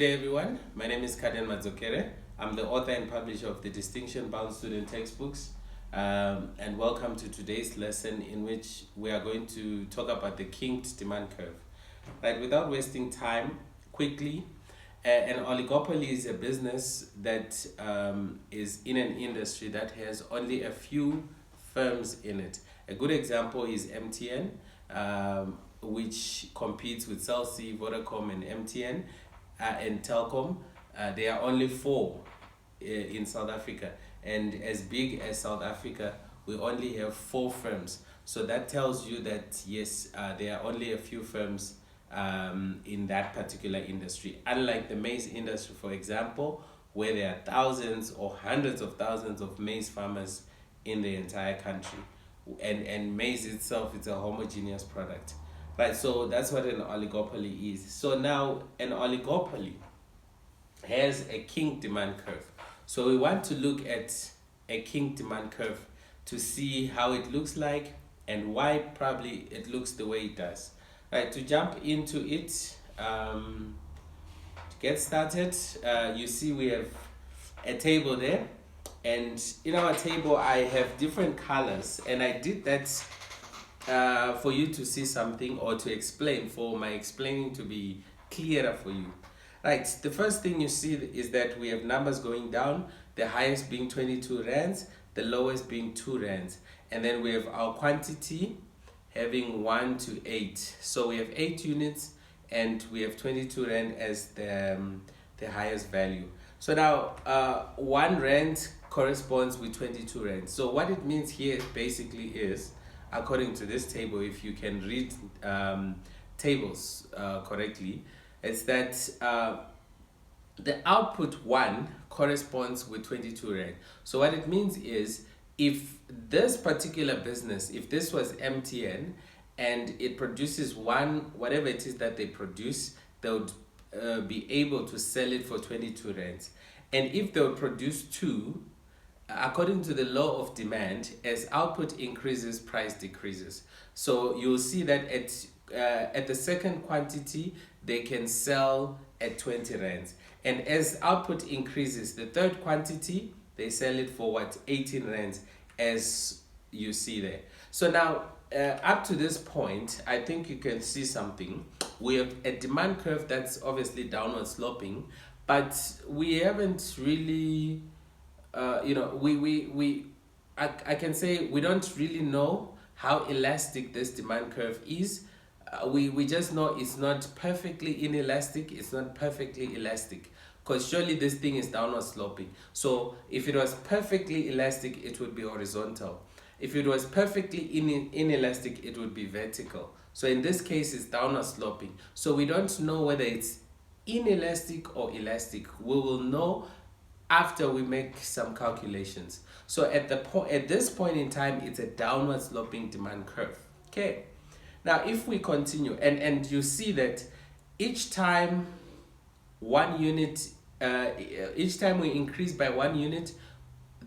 Good day, everyone. My name is Kadian Mazokere. I'm the author and publisher of the Distinction-Bound Student Textbooks. And welcome to today's lesson, in which we are going to talk about the kinked demand curve. Right, without wasting time, quickly, an oligopoly is a business that is in an industry that has only a few firms in it. A good example is MTN, which competes with Cell C, Vodacom, and MTN, and Telkom. There are only four in South Africa, and as big as South Africa, we only have four firms. So that tells you that yes, there are only a few firms in that particular industry. Unlike the maize industry, for example, where there are thousands or hundreds of thousands of maize farmers in the entire country, and maize itself is a homogeneous product. Right, so that's what an oligopoly is. So now an oligopoly has a kinked demand curve. So we want to look at a kinked demand curve to see how it looks like and why probably it looks the way it does. Right, to jump into it, to get started, you see we have a table there, and in our table I have different colors, and I did that for you to see something, or to explain, for my explaining to be clearer for you. Right, the first thing you see is that we have numbers going down, the highest being 22 rands, the lowest being 2 rands, and then we have our quantity having 1 to 8. So we have 8 units and we have 22 rand as the highest value. So now 1 rand corresponds with 22 rand. So what it means here basically is, according to this table, if you can read tables correctly, it's that the output 1 corresponds with 22 rand. So what it means is, if this particular business, if this was MTN and it produces whatever it is that they produce, they would be able to sell it for 22 rands. And if they would produce 2, according to the law of demand, as output increases, price decreases. So you'll see that at the second quantity, they can sell at 20 rands. And as output increases, the third quantity, they sell it for 18 rands, as you see there. So now, up to this point, I think you can see something. We have a demand curve that's obviously downward sloping, but we haven't really, I can say we don't really know how elastic this demand curve is. We just know it's not perfectly inelastic, it's not perfectly elastic, because surely this thing is downward sloping. So if it was perfectly elastic, it would be horizontal. If it was perfectly inelastic, it would be vertical. So in this case, it's downward sloping. So we don't know whether it's inelastic or elastic. We will know after we make some calculations. So at this point in time, it's a downward sloping demand curve. Okay. Now, if we continue, and you see that each time 1 unit, each time we increase by 1 unit,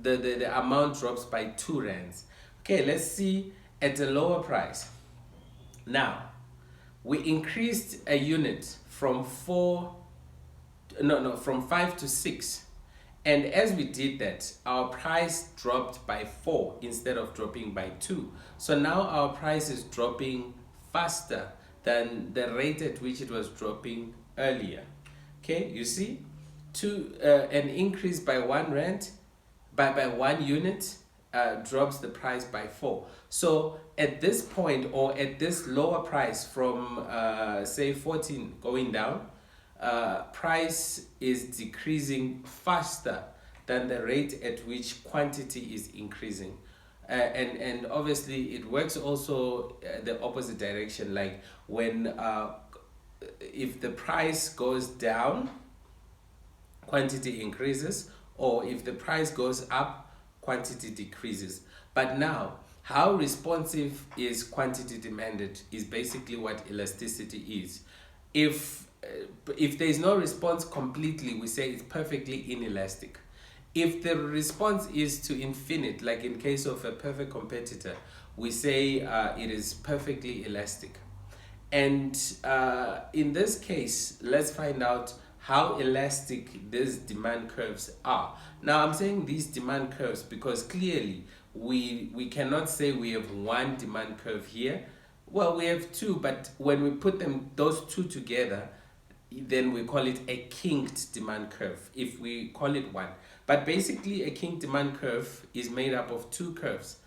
the amount drops by 2 rands. Okay, let's see at a lower price. Now, we increased a unit from 5 to 6. And as we did that, our price dropped by 4 instead of dropping by 2. So now our price is dropping faster than the rate at which it was dropping earlier. Okay, you see, an increase by 1 rand, by 1 unit, drops the price by 4. So at this point, or at this lower price from say 14 going down, price is decreasing faster than the rate at which quantity is increasing. And obviously it works also the opposite direction, like when if the price goes down, quantity increases, or if the price goes up, quantity decreases. But now, how responsive is quantity demanded is basically what elasticity is. If there is no response completely, we say it's perfectly inelastic. If the response is to infinite, like in case of a perfect competitor, we say it is perfectly elastic. And in this case, let's find out how elastic these demand curves are. Now I'm saying these demand curves because clearly we cannot say we have one demand curve here. Well, we have two, but when we put those two together, then we call it a kinked demand curve if we call it one. But basically a kinked demand curve is made up of two curves,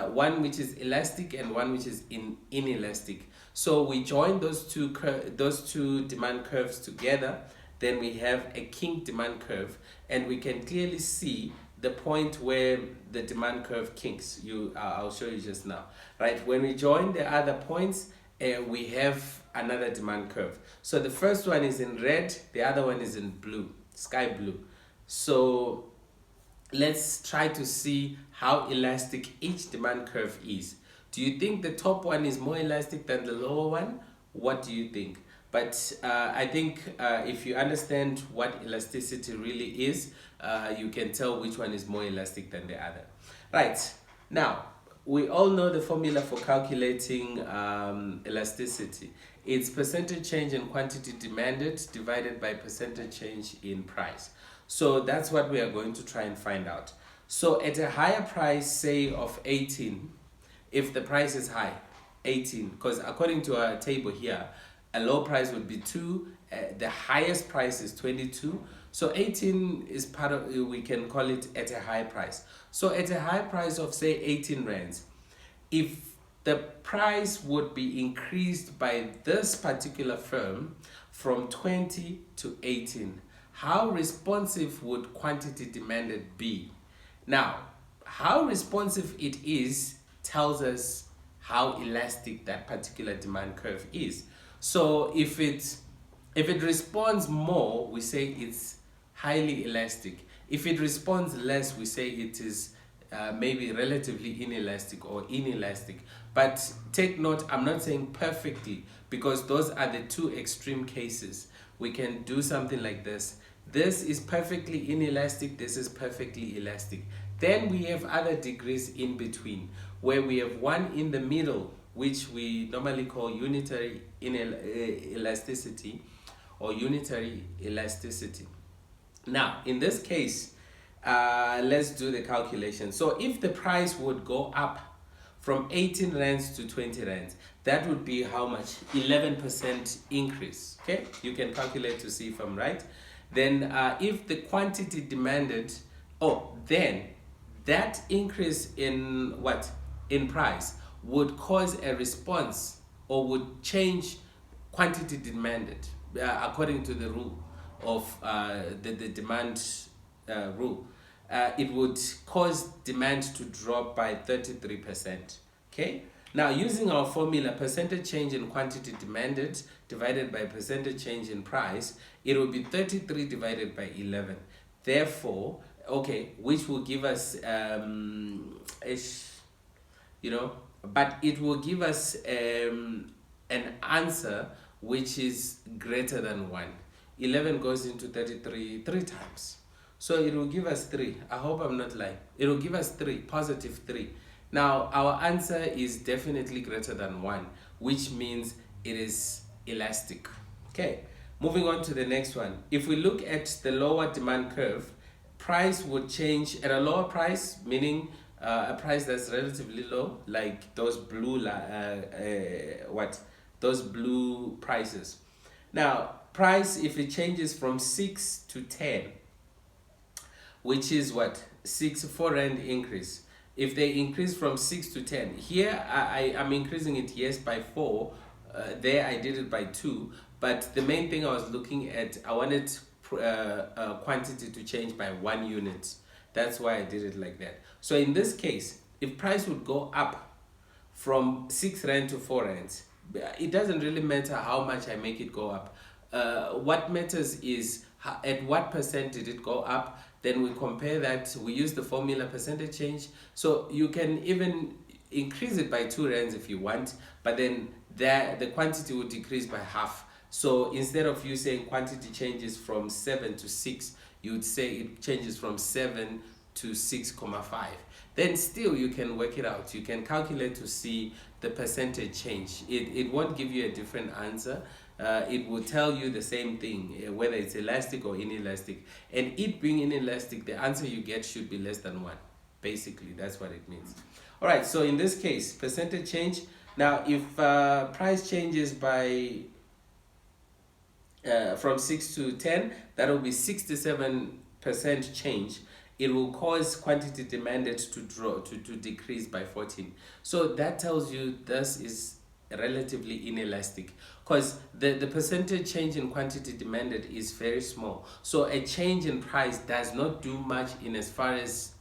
one which is elastic and one which is inelastic. So we join those two demand curves together, then we have a kinked demand curve, and we can clearly see the point where the demand curve kinks. I'll show you just now, right? When we join the other points, we have another demand curve. So the first one is in red, the other one is in blue, sky blue. So let's try to see how elastic each demand curve is. Do you think the top one is more elastic than the lower one? What do you think? But I think if you understand what elasticity really is, you can tell which one is more elastic than the other. Right, now, we all know the formula for calculating elasticity. It's percentage change in quantity demanded divided by percentage change in price. So that's what we are going to try and find out. So at a higher price, say of 18, if the price is high, 18, because according to our table here, a low price would be 2, the highest price is 22. So 18 is part of, we can call it at a high price. So at a high price of say 18 rands, if the price would be increased by this particular firm from 20 to 18, how responsive would quantity demanded be? Now, how responsive it is tells us how elastic that particular demand curve is. So if it responds more, we say it's highly elastic. If it responds less, we say it is maybe relatively inelastic or inelastic. But take note, I'm not saying perfectly, because those are the two extreme cases. We can do something like this. This is perfectly inelastic, this is perfectly elastic. Then we have other degrees in between, where we have one in the middle, which we normally call unitary elasticity or unitary elasticity. Now, in this case, let's do the calculation. So if the price would go up from 18 rands to 20 rands, that would be how much? 11% increase. Okay, you can calculate to see if I'm right. Then if the quantity demanded, then that increase in what? In price would cause a response or would change quantity demanded according to the rule of the demand rule. It would cause demand to drop by 33%. Okay. Now, using our formula, percentage change in quantity demanded divided by percentage change in price, it will be 33 divided by 11. Therefore, which will give us, but it will give us an answer which is greater than 1. 11 goes into 33 3 times. So it will give us 3. I hope I'm not lying. It will give us 3, positive 3. Now, our answer is definitely greater than 1, which means it is elastic. Okay, moving on to the next one. If we look at the lower demand curve, price would change at a lower price, meaning a price that's relatively low, like those blue, those blue prices. Now, price, if it changes from 6 to 10, which is what? 4 rand increase. If they increase from 6 to 10, here I'm increasing it, yes, by 4. There I did it by 2. But the main thing I was looking at, I wanted quantity to change by 1 unit. That's why I did it like that. So in this case, if price would go up from 6 rand to 4 rand, it doesn't really matter how much I make it go up. What matters is at what percent did it go up. Then we compare that, we use the formula percentage change. So you can even increase it by 2 rands if you want, but then the quantity would decrease by half. So instead of you saying quantity changes from 7 to 6, you would say it changes from 7 to 6.5. Then still you can work it out. You can calculate to see the percentage change. It won't give you a different answer. it will tell you the same thing, whether it's elastic or inelastic. And it being inelastic, the answer you get should be less than 1. Basically, that's what it means. All right, so in this case, percentage change. Now, if price changes by from 6 to 10, that will be 67% change. It will cause quantity demanded to decrease by 14. So that tells you this is relatively inelastic, because the percentage change in quantity demanded is very small. So a change in price does not do much in as far as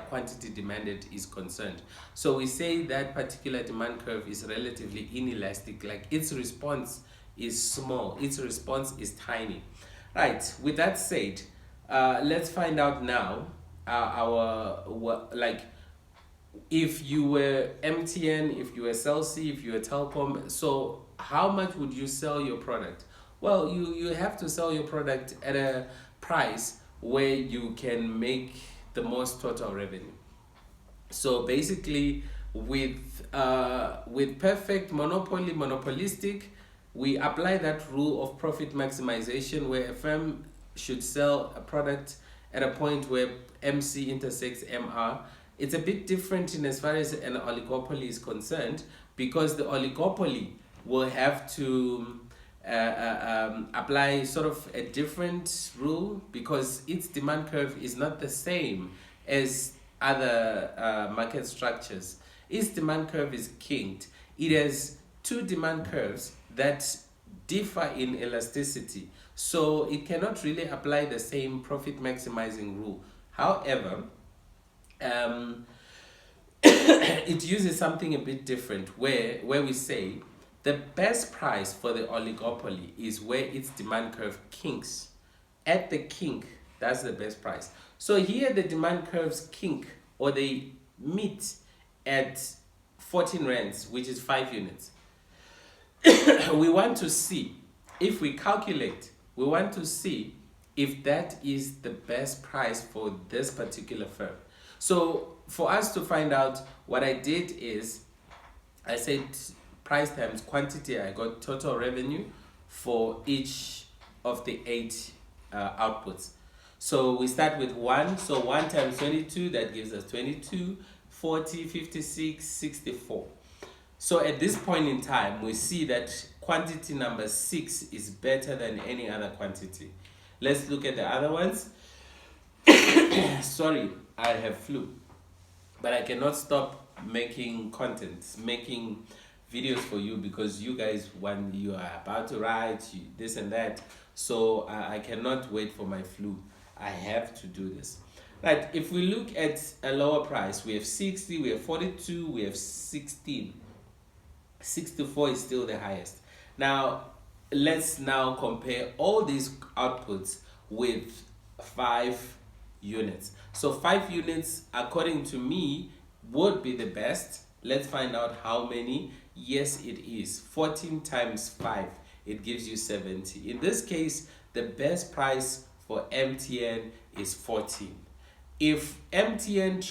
quantity demanded is concerned. So we say that particular demand curve is relatively inelastic, like its response is small, its response is tiny. Right, with that said, let's find out now like if you were MTN, if you were Cell C, if you were Telkom, so how much would you sell your product? Well, you have to sell your product at a price where you can make the most total revenue. So basically, with perfect monopolistic, we apply that rule of profit maximization, where a firm should sell a product at a point where MC intersects MR. It's a bit different in as far as an oligopoly is concerned, because the oligopoly will have to apply sort of a different rule, because its demand curve is not the same as other market structures. Its demand curve is kinked. It has 2 demand curves that differ in elasticity, so it cannot really apply the same profit maximizing rule. However, it uses something a bit different, where we say the best price for the oligopoly is where its demand curve kinks. At the kink, that's the best price. So here the demand curves kink, or they meet at 14 rands, which is 5 units. We want to see, if we calculate, we want to see if that is the best price for this particular firm. So for us to find out, what I did is I said price times quantity. I got total revenue for each of the 8 outputs. So we start with 1. So 1 times 22, that gives us 22, 40, 56, 64. So at this point in time, we see that quantity number 6 is better than any other quantity. Let's look at the other ones. Sorry, I have flu, but I cannot stop making content, making videos for you, because you guys, when you are about to write, this and that. So I cannot wait for my flu. I have to do this. Right, if we look at a lower price, we have 60, we have 42, we have 16. 64 is still the highest. Now, let's now compare all these outputs with 5 units. So 5 units, according to me, would be the best. Let's find out how many. Yes, it is 14 times 5. It gives you 70. In this case, the best price for MTN is 14. If MTN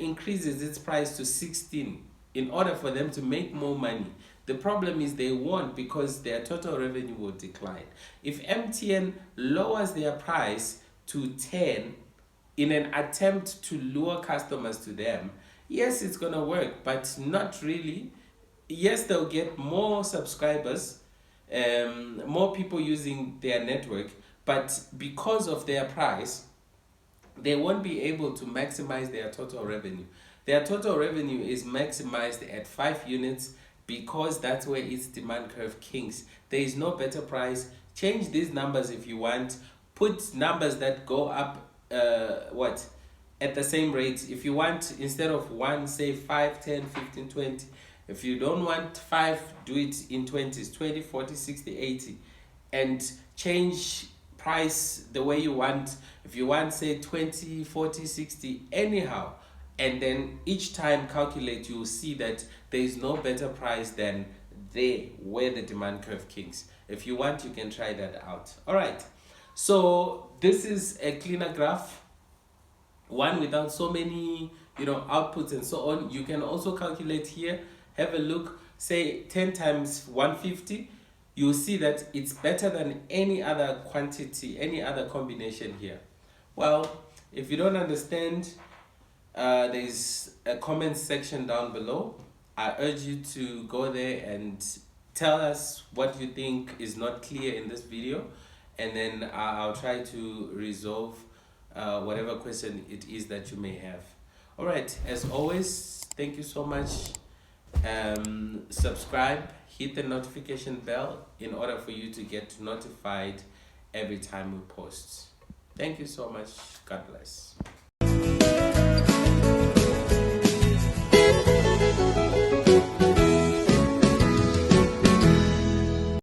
increases its price to 16 in order for them to make more money, the problem is they won't, because their total revenue will decline. If MTN lowers their price to 10 in an attempt to lure customers to them, yes, it's going to work, but not really. Yes, they'll get more subscribers, more people using their network, but because of their price, they won't be able to maximize their total revenue. Their total revenue is maximized at 5 units, because that's where its demand curve kinks. There is no better price. Change these numbers if you want. Put numbers that go up at the same rate. If you want, instead of 1, say 5, 10, 15, 20. If you don't want 5, do it in 20s, 20, 40, 60, 80. And change price the way you want. If you want, say 20, 40, 60, anyhow. And then each time calculate, you will see that there is no better price than where the demand curve kinks. If you want, you can try that out. All right. So this is a cleaner graph, one without so many outputs and so on. You can also calculate here, have a look, say 10 times 150, you'll see that it's better than any other quantity, any other combination here. Well, if you don't understand, there's a comment section down below. I urge you to go there and tell us what you think is not clear in this video, and then I'll try to resolve whatever question it is that you may have. All right, as always, thank you so much. Subscribe, hit the notification bell in order for you to get notified every time we post. Thank you so much. God bless.